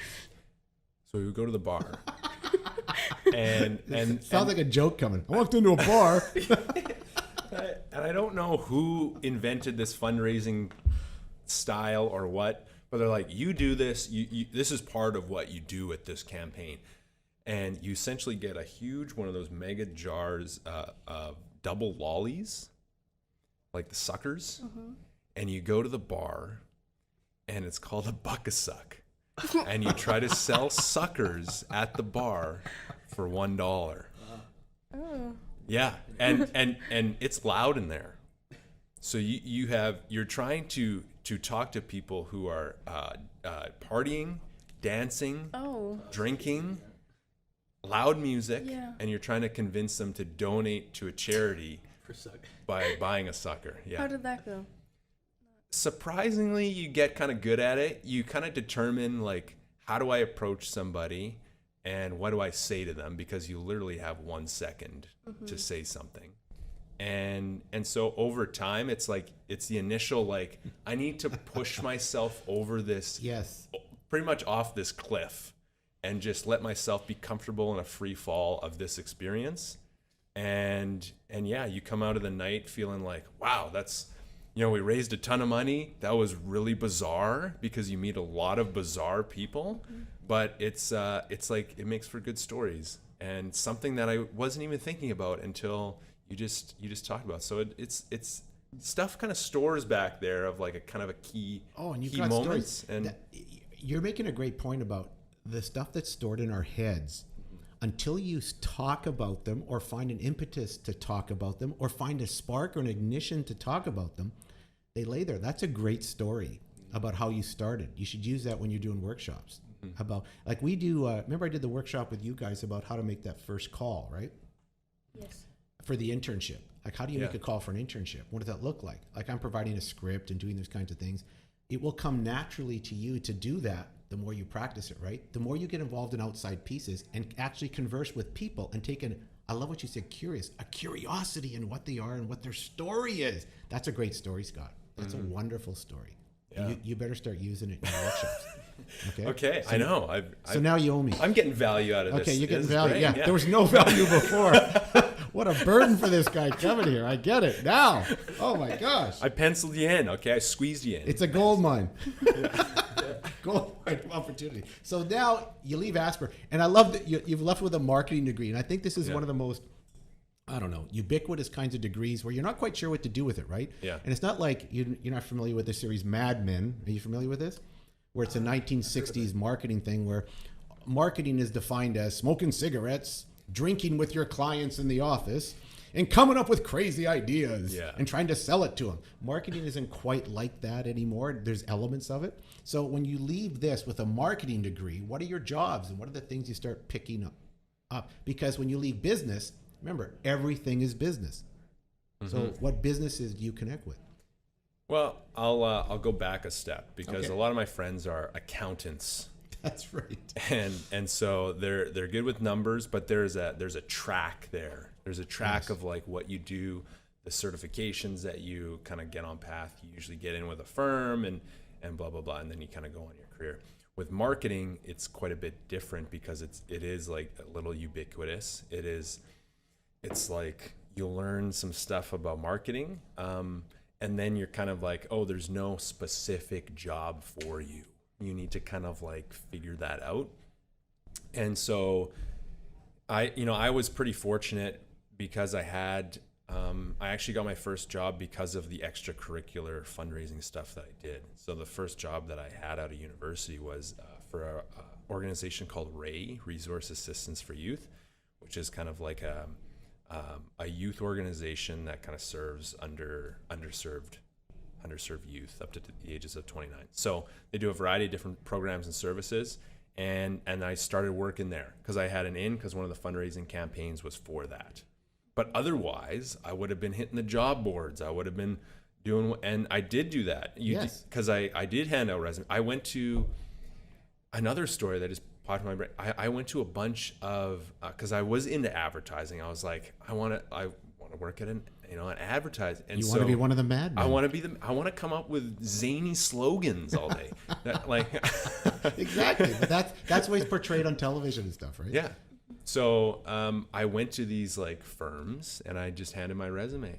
So we would go to the bar, and Sounds like a joke coming. I walked into a bar. And I don't know who invented this fundraising style or what, but they're like, you do this, this is part of what you do at this campaign. And you essentially get a huge one of those mega jars of double lollies, like the suckers, and you go to the bar, and it's called a buck-a-suck. And you try to sell suckers at the bar for $1. Oh. Yeah, and it's loud in there. So you're trying to talk to people who are partying, dancing, drinking, loud music, and you're trying to convince them to donate to a charity by buying a sucker. Yeah. How did that go? Surprisingly, you get kind of good at it. You kind of determine like, how do I approach somebody? And what do I say to them? Because you literally have 1 second to say something. And so over time, it's the initial, like, I need to push myself over this, pretty much off this cliff, and just let myself be comfortable in a free fall of this experience. And you come out of the night feeling like, wow, that's, we raised a ton of money. That was really bizarre, because you meet a lot of bizarre people. But it's like, it makes for good stories, and something that I wasn't even thinking about until you just talked about. So it's stuff kind of stores back there of like a kind of a key. Oh, and you've key got moments. stories. And You're making a great point about the stuff that's stored in our heads. Until you talk about them, or find an impetus to talk about them, or find a spark or an ignition to talk about them, they lay there. That's a great story about how you started. You should use that when you're doing workshops. About, like we do, remember I did the workshop with you guys about how to make that first call, right? Yes. For the internship. Like, how do you make a call for an internship? What does that look like? Like, I'm providing a script and doing those kinds of things. It will come naturally to you to do that the more you practice it, right? The more you get involved in outside pieces and actually converse with people and take I love what you said, a curiosity in what they are and what their story is. That's a great story, Scott. That's a wonderful story. Yeah. You better start using it in your workshops. Okay. Okay, So I know. So now you owe me. I'm getting value out of this. Okay, you're getting This is value. great, Yeah, there was no value before. What a burden for this guy coming here. I get it now. Oh my gosh. I penciled you in. Okay, I squeezed you in. It's a gold mine. Gold mine opportunity. So now you leave Asper, and I love that you've left with a marketing degree, and I think this is one of the most, I don't know, ubiquitous kinds of degrees where you're not quite sure what to do with it, right? Yeah. And it's not like you're not familiar with the series Mad Men. Are you familiar with this? Where it's a 1960s marketing thing where marketing is defined as smoking cigarettes, drinking with your clients in the office, and coming up with crazy ideas and trying to sell it to them. Marketing isn't quite like that anymore. There's elements of it. So when you leave this with a marketing degree, what are your jobs and what are the things you start picking up? Because when you leave business, remember, everything is business. So what businesses do you connect with? Well, I'll go back a step because a lot of my friends are accountants. That's right. And so they're good with numbers, but there's a track there. There's a track of like what you do, the certifications that you kind of get on path. You usually get in with a firm and blah blah blah, and then you kind of go on your career. With marketing, it's quite a bit different because it is like a little ubiquitous. It's like you'll learn some stuff about marketing, and then you're kind of like, oh, there's no specific job for you. You need to kind of like figure that out. And so I was pretty fortunate because I actually got my first job because of the extracurricular fundraising stuff that I did. So the first job that I had out of university was for a organization called RAY, Resource Assistance for Youth, which is kind of like a youth organization that kind of serves underserved youth up to the ages of 29. So they do a variety of different programs and services, and I started working there because I had an in because one of the fundraising campaigns was for that. But otherwise, I would have been hitting the job boards. I would have been doing, and I did do that. Because I did hand out resumes. I went to another story that just popped in my brain. I went to a bunch of, because I was into advertising. I was like, I want to work at an advertising. And you want to be one of the Mad Men. I want to come up with zany slogans all day. Exactly. But that's what he's portrayed on television and stuff, right? Yeah. So I went to these like firms and I just handed my resume.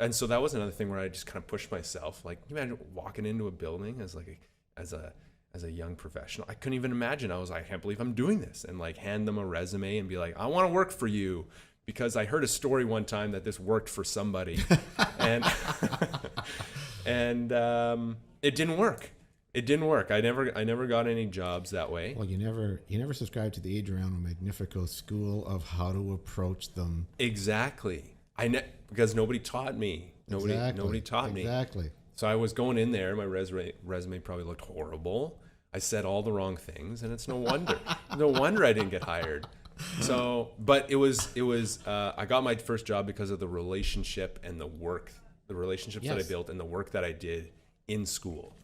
And so that was another thing where I just kind of pushed myself. Like, can you imagine walking into a building as a young professional? I couldn't even imagine. I can't believe I'm doing this, and like hand them a resume and be like, I want to work for you because I heard a story one time that this worked for somebody, and it didn't work. It didn't work. I never got any jobs that way. Well, you never subscribed to the Adriano Magnifico school of how to approach them. Exactly. Because nobody taught me. Nobody taught me. Exactly. So I was going in there. My resume probably looked horrible. I said all the wrong things, and it's no wonder. No wonder I didn't get hired. So, but it was. I got my first job because of the relationship and the relationships that I built, and the work that I did in school.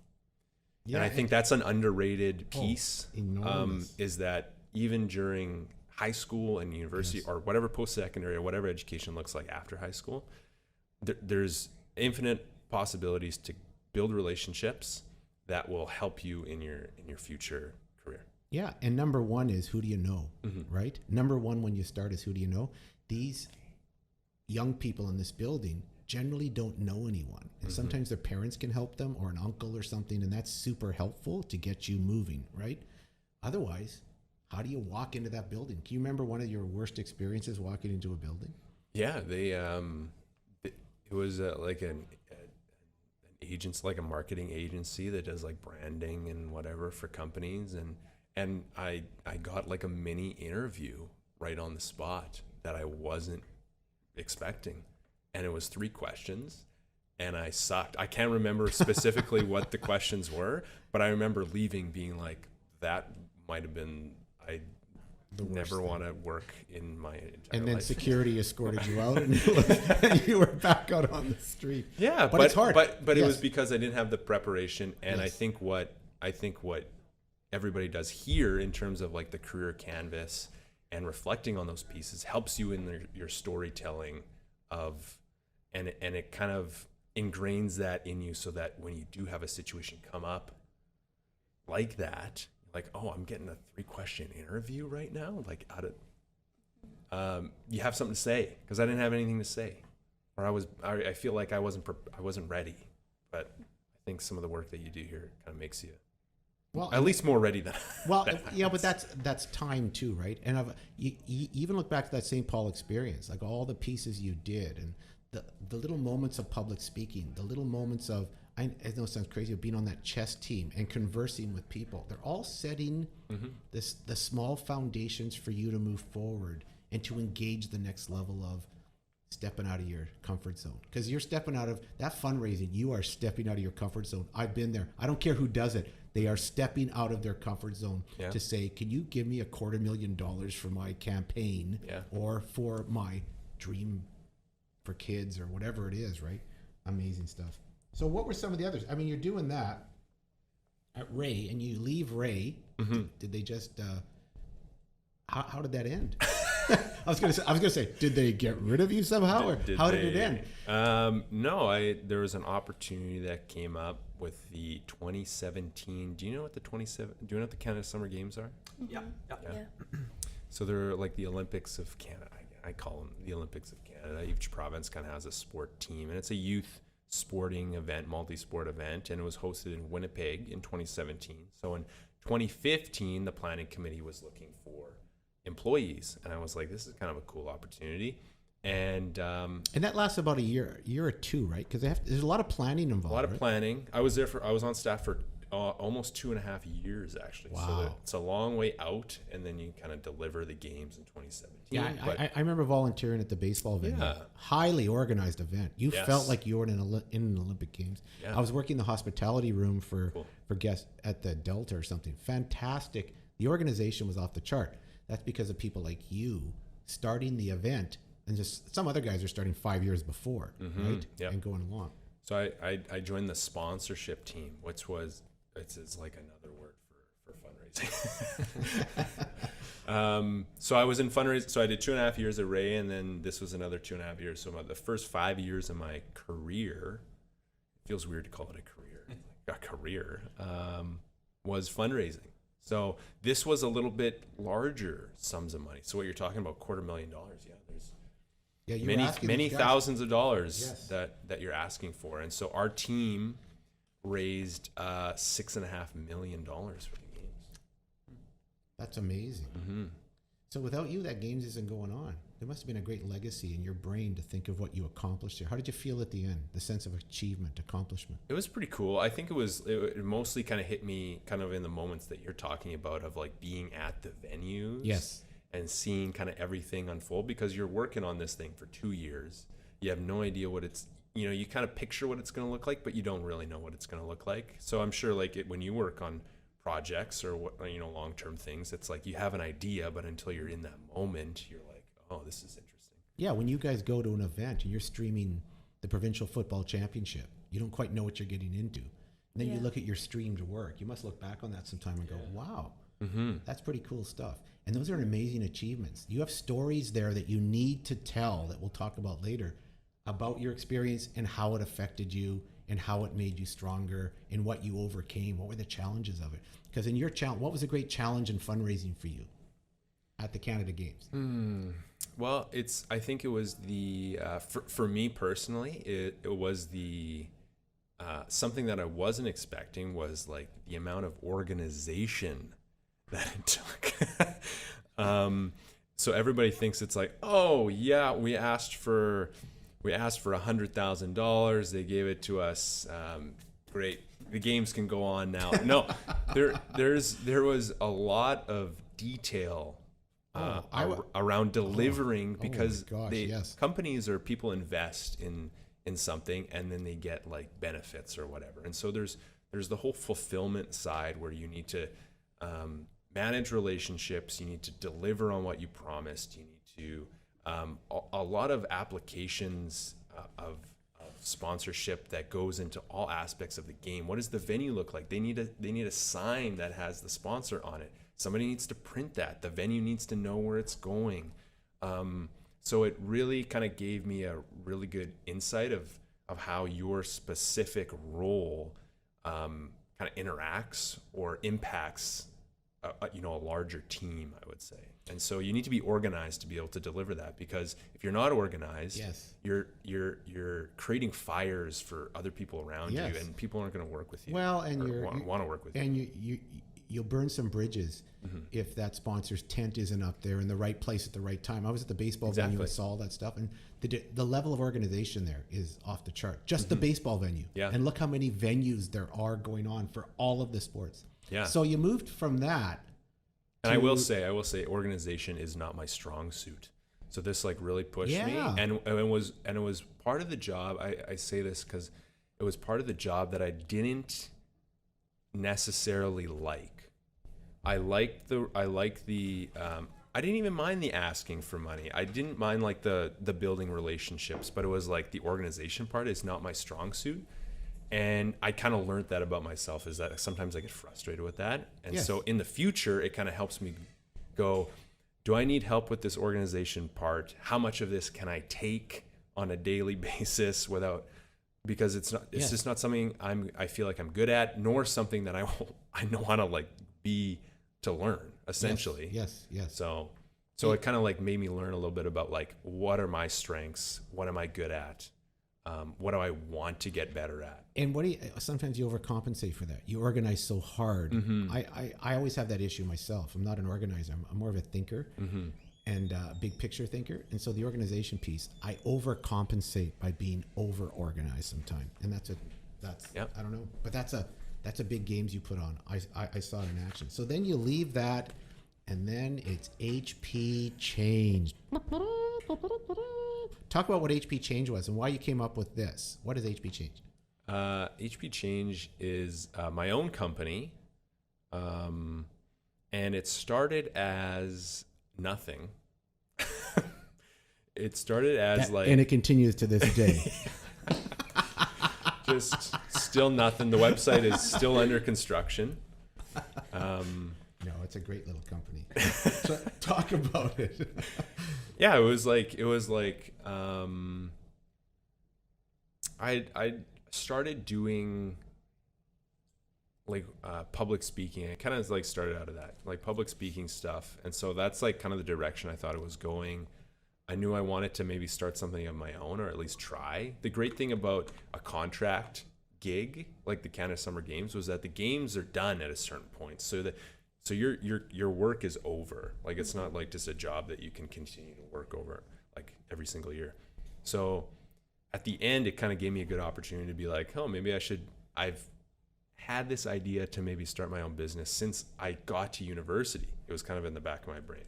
Yeah, and I think that's an underrated piece. Is that even during high school and university or whatever post-secondary or whatever education looks like after high school, there's infinite possibilities to build relationships that will help you in your future career. Yeah, and number one is who do you know, right? Number one when you start is who do you know? These young people in this building generally don't know anyone, and sometimes their parents can help them or an uncle or something, and that's super helpful to get you moving, right? Otherwise, how do you walk into that building? Can you remember one of your worst experiences walking into a building? Yeah, it was like an agency, like a marketing agency that does like branding and whatever for companies, and I got like a mini interview right on the spot that I wasn't expecting. And it was 3 questions, and I sucked. I can't remember specifically what the questions were, but I remember leaving being like, that might have been, I never want to work in my entire life. And then security escorted you out, and you were back out on the street. Yeah, but it's hard. But it was because I didn't have the preparation, and I think what everybody does here in terms of like the career canvas and reflecting on those pieces helps you in your storytelling of. And it kind of ingrains that in you so that when you do have a situation come up like that, like, oh, I'm getting a 3-question interview right now, like out of you have something to say, because I didn't have anything to say, or I feel like I wasn't ready. But I think some of the work that you do here kind of makes you at least more ready than well, yeah, but that's time too, right? And you even look back to that St. Paul experience, like all the pieces you did, and the little moments of public speaking, the little moments of, I know it sounds crazy, of being on that chess team and conversing with people. They're all setting the small foundations for you to move forward and to engage the next level of stepping out of your comfort zone. Because you're stepping out of that fundraising, you are stepping out of your comfort zone. I've been there. I don't care who does it. They are stepping out of their comfort zone to say, can you give me $250,000 for my campaign or for my dream for kids or whatever it is, right? Amazing stuff. So what were some of the others? I mean, you're doing that at Ray, and you leave Ray. Did they just? How did that end? I was gonna say, did they get rid of you somehow, or how did it end? No, there was an opportunity that came up with the 2017. Do you know what the Canada Summer Games are? Yeah. So they're like the Olympics of Canada. I call them the Olympics of Canada. Each province kind of has a sport team, and it's a youth sporting event, multi-sport event, and it was hosted in Winnipeg in 2017. So in 2015, the planning committee was looking for employees, and I was like, this is kind of a cool opportunity. And that lasts about a year or two, right? Because there's a lot of planning involved. A lot of planning. I was on staff for almost 2.5 years, actually. Wow. So it's a long way out, and then you kind of deliver the games in 2017. Yeah, I remember volunteering at the baseball venue. Yeah. Highly organized event. You felt like you were in an Olympic Games. Yeah. I was working the hospitality room for guests at the Delta or something. Fantastic. The organization was off the chart. That's because of people like you starting the event, and just some other guys are starting 5 years before, right? Yep. And going along. So I joined the sponsorship team, which was it's like another word for fundraising. So I was in fundraising. So I did 2.5 years at Ray, and then this was another 2.5 years. So the first 5 years of my career, it feels weird to call it a career, was fundraising. So this was a little bit larger sums of money. So what you're talking about, $250,000, there's many thousands of dollars that you're asking for. And so our team raised $6.5 million for the games. That's amazing. So without you, that games isn't going on. There must have been a great legacy in your brain to think of what you accomplished here. How did you feel at the end? The sense of achievement, accomplishment? It was pretty cool. I think it mostly kind of hit me kind of in the moments that you're talking about, of like being at the venues. Yes. And seeing kind of everything unfold, because you're working on this thing for 2 years. You have no idea what it's, you kind of picture what it's going to look like, but you don't really know what it's going to look like. So I'm sure when you work on projects or long-term things, it's like you have an idea, but until you're in that moment, you're like, oh, this is interesting. Yeah, when you guys go to an event and you're streaming the provincial football championship, you don't quite know what you're getting into. And then you look at your streamed work. You must look back on that sometime and go, wow, that's pretty cool stuff. And those are amazing achievements. You have stories there that you need to tell that we'll talk about later about your experience and how it affected you and how it made you stronger and what you overcame. What were the challenges of it? Because in your challenge, what was a great challenge in fundraising for you at the Canada Games? Well, I think it was for me personally, it was something that I wasn't expecting, was like the amount of organization that it took. So everybody thinks it's like, oh yeah, we asked for $100,000. They gave it to us. Great. The games can go on now. No, there was a lot of detail around delivering, because companies or people invest in something, and then they get like benefits or whatever. And so there's the whole fulfillment side where you need to manage relationships. You need to deliver on what you promised. You need to a lot of applications of sponsorship that goes into all aspects of the game. What does the venue look like? They need a sign that has the sponsor on it. Somebody needs to print that. The venue needs to know where it's going. So it really kind of gave me a really good insight of of how your specific role kind of interacts or impacts a larger team, I would say. And so you need to be organized to be able to deliver that, because if you're not organized, Yes. you're creating fires for other people around Yes. you, and people aren't going to work with you. Well, and want to work with you. and you'll burn some bridges if that sponsor's tent isn't up there in the right place at the right time. I was at the baseball venue and saw all that stuff, and the level of organization there is off the chart. Just the baseball venue, Yeah. and look how many venues there are going on for all of the sports. Yeah. So you moved from that. And I will say, organization is not my strong suit. So this like really pushed me, Yeah. and it was part of the job. I say this because it was part of the job that I didn't necessarily like. I didn't even mind the asking for money. I didn't mind like the building relationships, but it was like the organization part is not my strong suit. And I kind of learned that about myself, is that sometimes I get frustrated with that. And Yes. so in the future, it kind of helps me go, do I need help with this organization part? How much of this can I take on a daily basis because it's Yes. just not something I feel like I'm good at, nor something that I want to like be to learn, essentially. Yes. So it kind of like made me learn a little bit about like, what are my strengths? What am I good at? What do I want to get better at? And sometimes you overcompensate for that. You organize so hard. Mm-hmm. I always have that issue myself. I'm not an organizer. I'm more of a thinker and a big picture thinker. And so the organization piece, I overcompensate by being over organized sometimes. And that's Yep. I don't know, but that's a big games you put on. I saw it in action. So then you leave that, and then it's HP Change. Talk about what HP Change was and why you came up with this. What is HP Change? HP Change is my own company, and it started as nothing. It started as and it continues to this day. just still nothing. The website is still under construction. No, it's a great little company. So talk about it. Yeah, it was like I started doing like public speaking. I kind of like started out of that, like public speaking stuff, and so that's like kind of the direction I thought it was going. I knew I wanted to maybe start something of my own, or at least try. The great thing about a contract gig like the Canada Summer Games was that the games are done at a certain point, so your work is over. Like, it's not like just a job that you can continue to work over like every single year. So at the end, it kind of gave me a good opportunity to be like, oh, maybe I've had this idea to maybe start my own business since I got to university. It was kind of in the back of my brain,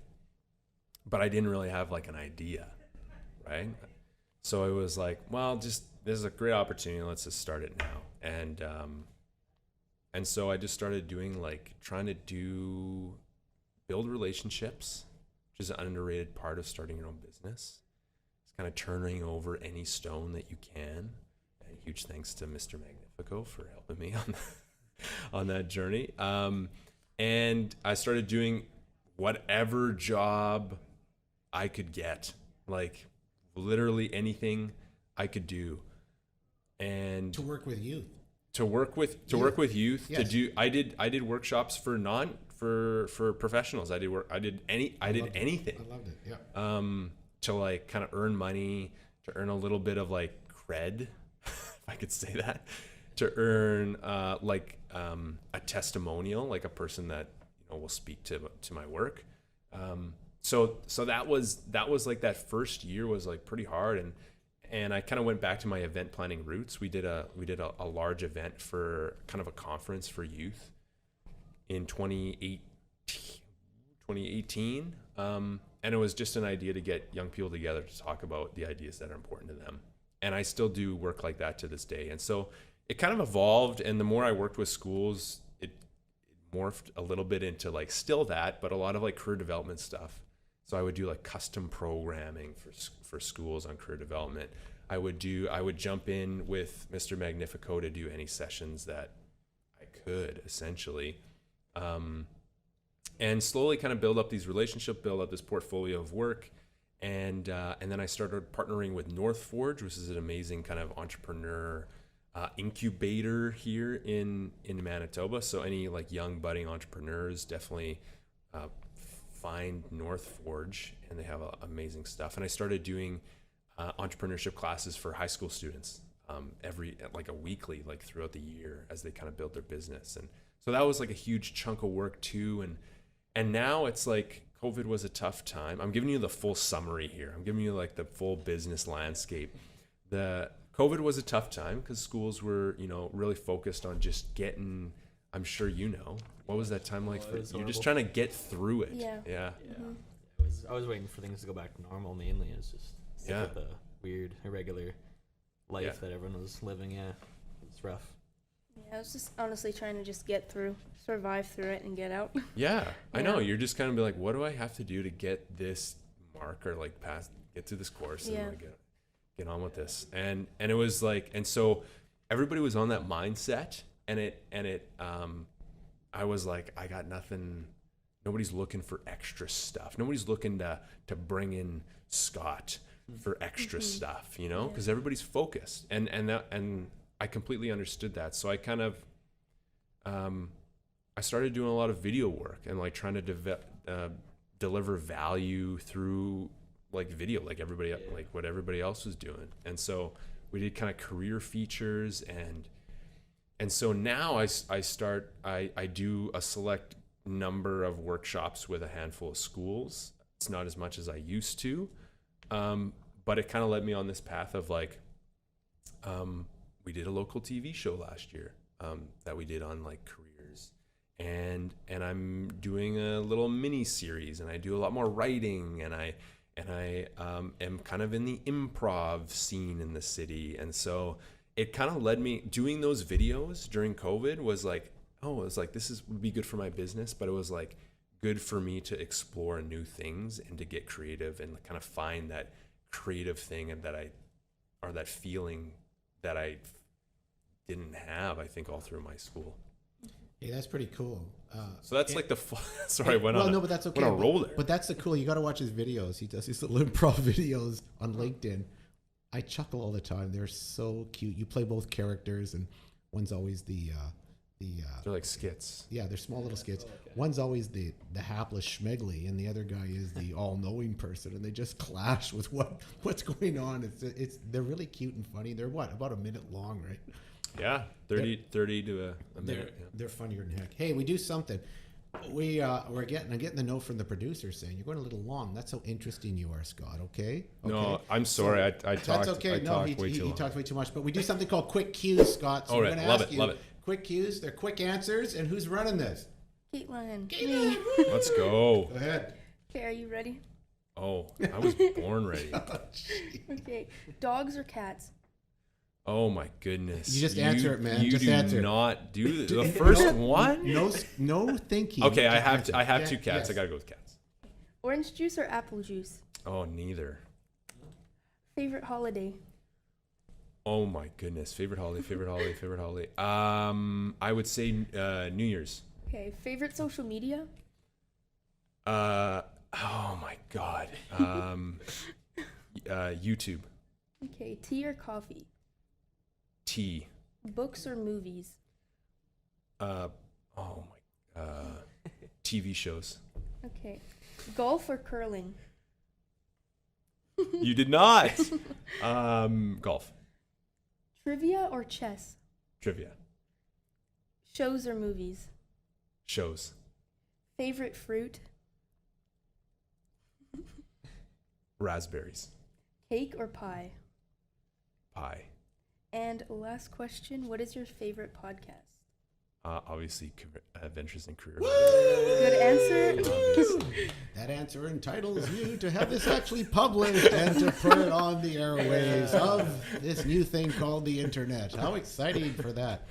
but I didn't really have like an idea, right? So it was like, well, this is a great opportunity. Let's just start it now. And so I just started trying to build relationships, which is an underrated part of starting your own business. It's kind of turning over any stone that you can. And huge thanks to Mr. Magnifico for helping me on that journey. And I started doing whatever job I could get, like literally anything I could do. And To work with youth. work with youth. Yes. I did workshops for professionals. I did anything. I loved it. Yeah. To like kind of earn money, to earn a little bit of like cred, if I could say that, to earn a testimonial, like a person that will speak to my work. So that was like that first year was like pretty hard, and I kind of went back to my event planning roots. We did a large event for kind of a conference for youth in 2018. And it was just an idea to get young people together to talk about the ideas that are important to them. And I still do work like that to this day. And so it kind of evolved. And the more I worked with schools, it morphed a little bit into like still that, but a lot of like career development stuff. So I would do like custom programming for schools on career development. I would jump in with Mr. Magnifico to do any sessions that I could, essentially. And slowly kind of build up these relationships, build up this portfolio of work. and then I started partnering with North Forge, which is an amazing kind of entrepreneur incubator here in Manitoba. So any like young budding entrepreneurs definitely find North Forge, and they have amazing stuff. And I started doing entrepreneurship classes for high school students every like a weekly, like throughout the year as they kind of build their business. And so that was like a huge chunk of work too. And now it's like COVID was a tough time. I'm giving you the full summary here. I'm giving you like the full business landscape. The COVID was a tough time because schools were, really focused on just getting, I'm sure what was that time like for you? You're just trying to get through it. Yeah. Yeah. I was waiting for things to go back to normal mainly. It's just sick of the weird, irregular life that everyone was living. Yeah, it's rough. Yeah, I was just honestly trying to just get through, survive through it, and get out. Yeah, I know. You're just kind of be like, what do I have to do to get this mark or like get through this course and like get on with this? And it was like, and so everybody was on that mindset, and I was like, I got nothing. Nobody's looking for extra stuff. Nobody's looking to bring in Scott for extra stuff, because everybody's focused, and I completely understood that. So I kind of, I started doing a lot of video work and like trying to deliver value through like video, like like what everybody else was doing. And so we did kind of career features, and so now I do a select number of workshops with a handful of schools. It's not as much as I used to, but it kind of led me on this path of like, we did a local TV show last year that we did on like careers, and I'm doing a little mini series, and I do a lot more writing, and I am kind of in the improv scene in the city. And so it kind of led me doing those videos during COVID was like, oh, it was like, would be good for my business, but it was like good for me to explore new things and to get creative and kind of find that creative thing and that feeling that I didn't have, I think, all through my school. Yeah, that's pretty cool. So that's like the sorry, but that's okay. Went on a roll there. But that's the cool. You got to watch his videos. He does these little improv videos on LinkedIn. I chuckle all the time. They're so cute. You play both characters, and one's always the they're like skits. Yeah, they're small little skits. Okay. One's always the hapless schmegly, and the other guy is the all-knowing person, and they just clash with what's going on. They're really cute and funny. They're about a minute long, right? Yeah, 30 to a minute. They're funnier than heck. Hey, we do something. I'm getting the note from the producer saying you're going a little long. That's how interesting you are, Scott. Okay. No, I'm sorry. I talked. That's okay. He talked way too much. But we do something called quick cues, Scott. So we're going to ask you. Love it. Quick cues. They're quick answers. And who's running this? Caitlin. Let's go. Go ahead. Okay, are you ready? Oh, I was born ready. Okay, dogs or cats? Oh my goodness! You just answer it, man. You just do answer. Not do the first one. No thinking. Okay, I have two cats. Yes. I gotta go with cats. Orange juice or apple juice? Oh, neither. Favorite holiday? Oh my goodness! Favorite holiday. I would say New Year's. Okay. Favorite social media? Oh my God. YouTube. Okay. Tea or coffee? Tea. Books or movies? TV shows. Okay. Golf or curling? You did not. Golf. Trivia or chess? Trivia. Shows or movies? Shows. Favorite fruit? Raspberries. Cake or pie? Pie. And last question, what is your favorite podcast? Obviously, Adventures in Career. Good answer. That answer entitles you to have this actually published and to put it on the airwaves of this new thing called the internet. How exciting for that.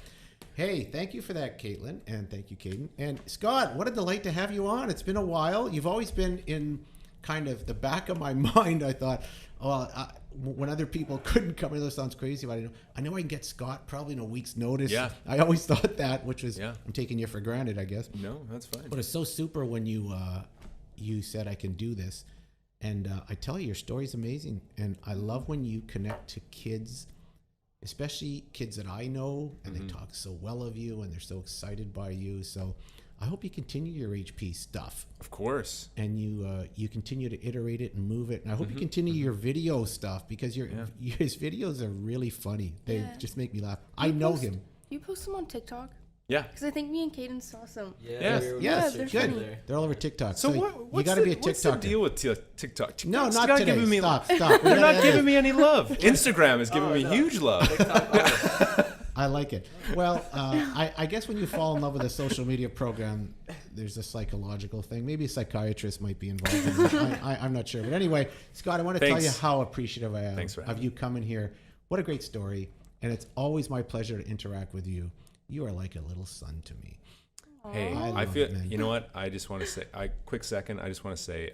Hey, thank you for that, Caitlin, and thank you, Caden. And Scott, what a delight to have you on. It's been a while. You've always been in kind of the back of my mind. I thought, when other people couldn't come in, this sounds crazy, but I know I can get Scott probably in a week's notice. Yeah. I always thought that, which was, I'm taking you for granted, I guess. No, that's fine. But it's so super when you said I can do this. And I tell you, your story's amazing. And I love when you connect to kids, especially kids that I know, and they talk so well of you and they're so excited by you. So I hope you continue your HP stuff. Of course. And you continue to iterate it and move it. And I hope you continue your video stuff, because his videos are really funny. They just make me laugh. I know him. You post them on TikTok? Yeah. Because I think me and Caden saw some. Yes, they're good. funny. They're all over TikTok. So you got to be a TikToker. What's the deal with TikTok? No, TikTok's not today. giving me, Stop. They're not giving me any love. Instagram is giving me huge love. I like it. Well, I guess when you fall in love with a social media program, there's a psychological thing. Maybe a psychiatrist might be involved in it. I'm not sure. But anyway, Scott, I want to tell you how appreciative I am of you coming here. What a great story. And it's always my pleasure to interact with you. You are like a little son to me. Hey, I feel, you know what? I just want to say, quick second, I just want to say,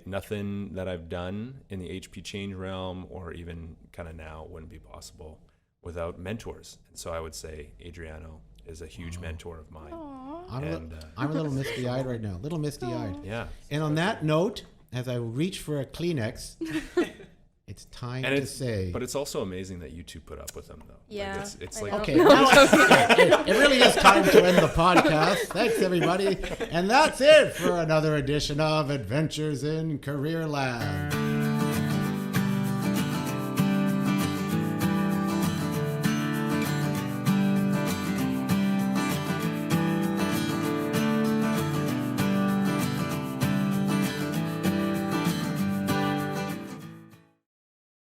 nothing that I've done in the HP change realm or even kind of now wouldn't be possible without mentors. And so I would say Adriano is a huge mentor of mine. I'm a little misty-eyed right now. Little misty-eyed. Yeah. And on that note, as I reach for a Kleenex, it's time to say. But it's also amazing that you two put up with them, though. Yeah. Like it's like, okay. It really is time to end the podcast. Thanks, everybody. And that's it for another edition of Adventures in Career Land.